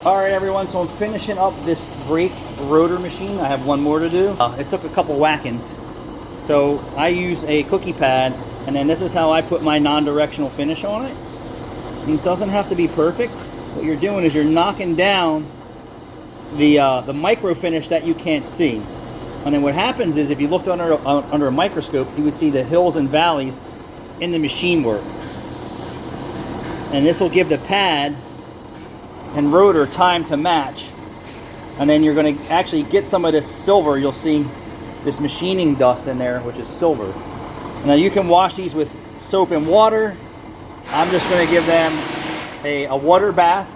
Alright everyone, so I'm finishing up this brake rotor machine. I have one more to do. It took a couple whackings. So I use a cookie pad, and then this is how I put my non-directional finish on it. And it doesn't have to be perfect. What you're doing is you're knocking down the micro finish that you can't see. And then what happens is if you looked under a microscope, you would see the hills and valleys in the machine work. And this will give the pad and rotor time to match, and then you're going to actually get some of this silver. You'll see this machining dust in there, which is silver. Now you can wash these with soap and water. I'm just going to give them a water bath,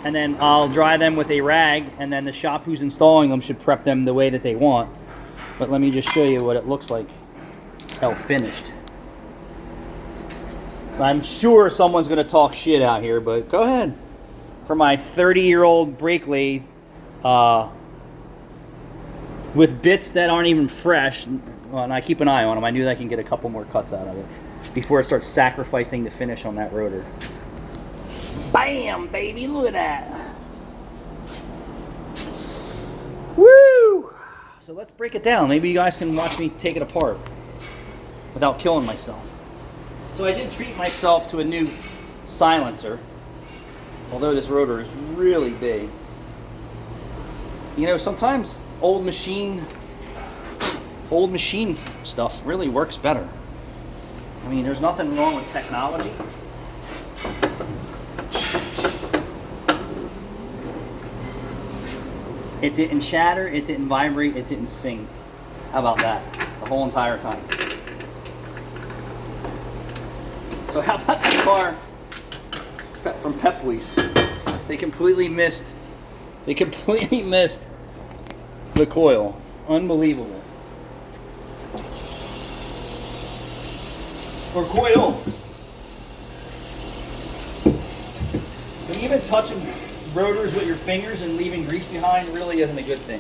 and then I'll dry them with a rag, and then the shop who's installing them should prep them the way that they want. But let me just show you what it looks like, how finished. So I'm sure someone's going to talk shit out here, but go ahead. For my 30-year-old brake lathe with bits that aren't even fresh, well, and I keep an eye on them. I knew that I can get a couple more cuts out of it before it starts sacrificing the finish on that rotor. Bam, baby, look at that. Woo! So let's break it down. Maybe you guys can watch me take it apart without killing myself. So I did treat myself to a new silencer. Although this rotor is really big. You know, sometimes old machine stuff really works better. I mean, there's nothing wrong with technology. It didn't shatter, it didn't vibrate, it didn't sing. How about that? The whole entire time. So how about this car from Pep Police? They completely missed the coil. Unbelievable. Or coil. So even touching rotors with your fingers and leaving grease behind really isn't a good thing.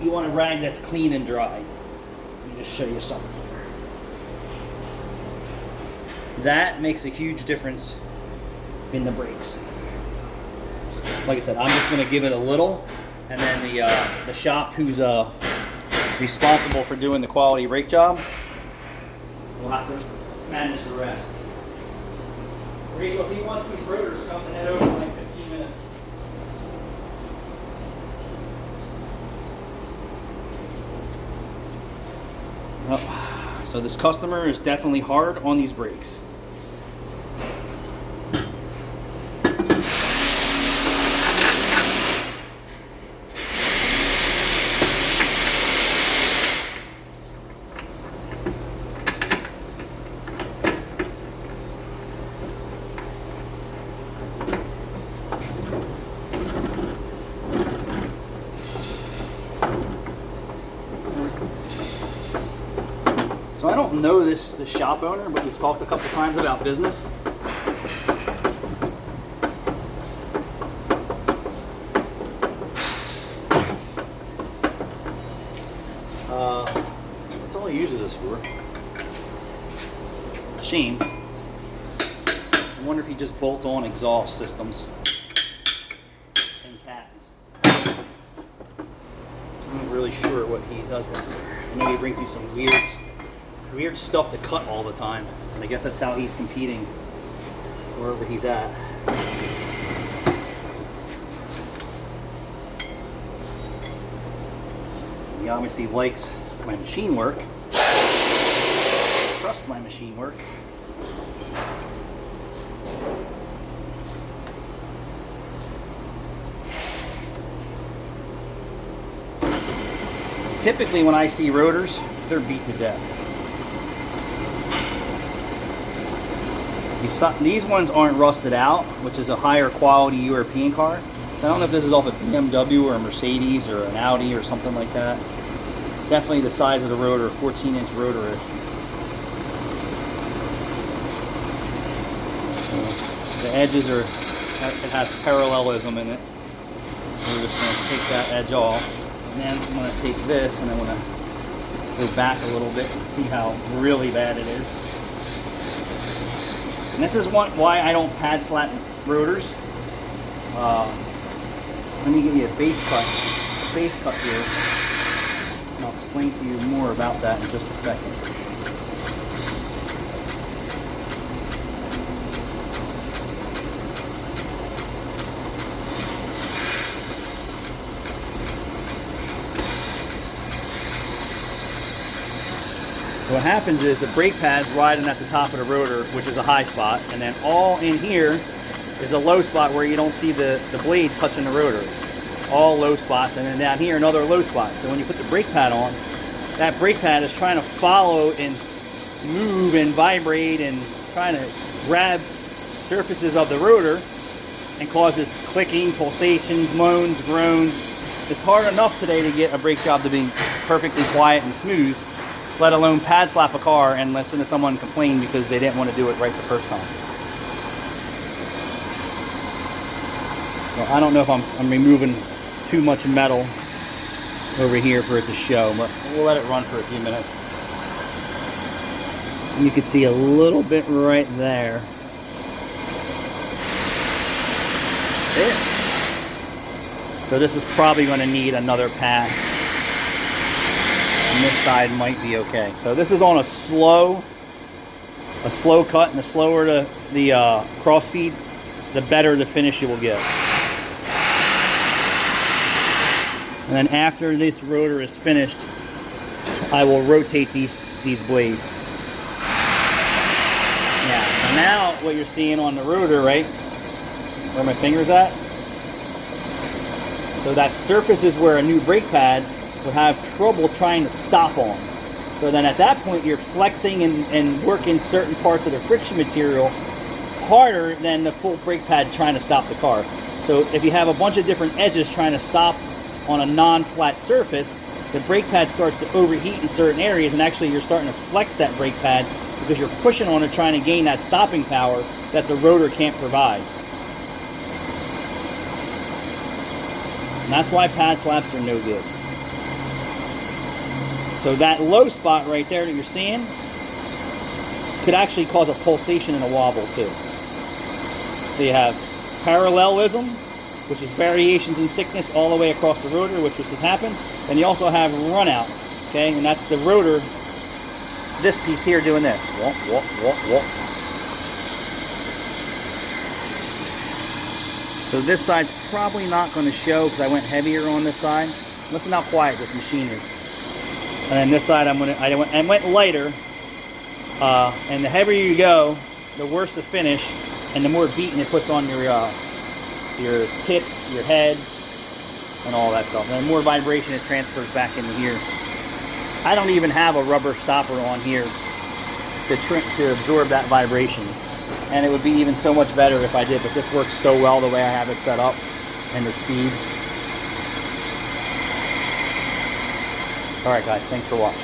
You want a rag that's clean and dry. Let me just show you something. That makes a huge difference in the brakes. Like I said, I'm just going to give it a little, and then the shop who's responsible for doing the quality brake job will have to manage the rest. Rachel, if he wants these rotors, tell him to head over in like 15 minutes. Oh, so this customer is definitely hard on these brakes. So I don't know the shop owner, but we've talked a couple times about business. That's all he uses this for. Shame. I wonder if he just bolts on exhaust systems and cats. I'm not really sure what he does there. I know he brings me some weird stuff to cut all the time. And I guess that's how he's competing wherever he's at. He obviously likes my machine work. Trust my machine work. Typically when I see rotors, they're beat to death. These ones aren't rusted out, which is a higher quality European car. So I don't know if this is off a BMW or a Mercedes or an Audi or something like that. Definitely the size of the rotor, 14-inch rotor-ish. So the edges are, it has parallelism in it. We're just going to take that edge off. And then I'm going to take this and I'm going to go back a little bit and see how really bad it is. And this is why I don't pad slap rotors. Let me give you a base cut here. And I'll explain to you more about that in just a second. What happens is the brake pad's riding at the top of the rotor, which is a high spot, and then all in here is a low spot where you don't see the blade touching the rotor. All low spots, and then down here another low spot. So when you put the brake pad on, that brake pad is trying to follow and move and vibrate and trying to grab surfaces of the rotor and causes clicking, pulsations, moans, groans. It's hard enough today to get a brake job to be perfectly quiet and smooth, let alone pad slap a car and listen to someone complain because they didn't want to do it right the first time. Well, I don't know if I'm removing too much metal over here for it to show, but we'll let it run for a few minutes. And you can see a little bit right there. There. So this is probably going to need another pass. And this side might be okay. So this is on a slow cut, and the slower the cross feed, the better the finish you will get. And then after this rotor is finished, I will rotate these blades. Yeah. So now what you're seeing on the rotor, right, where my finger's at, so that surface is where a new brake pad would have trouble trying to stop on. So then at that point you're flexing and working certain parts of the friction material harder than the full brake pad trying to stop the car. So if you have a bunch of different edges trying to stop on a non-flat surface, the brake pad starts to overheat in certain areas, and actually you're starting to flex that brake pad because you're pushing on it trying to gain that stopping power that the rotor can't provide. And that's why pad slaps are no good. So that low spot right there that you're seeing could actually cause a pulsation and a wobble too. So you have parallelism, which is variations in thickness all the way across the rotor, which has happened. And you also have run out, okay? And that's the rotor, this piece here doing this. Walk, walk, walk, walk. So this side's probably not going to show because I went heavier on this side. Listen how quiet this machine is. And then this side I went lighter. And the heavier you go, the worse the finish, and the more beating it puts on your tips, your head, and all that stuff. And the more vibration it transfers back into here. I don't even have a rubber stopper on here to absorb that vibration. And it would be even so much better if I did, but this works so well the way I have it set up and the speed. Alright guys, thanks for watching.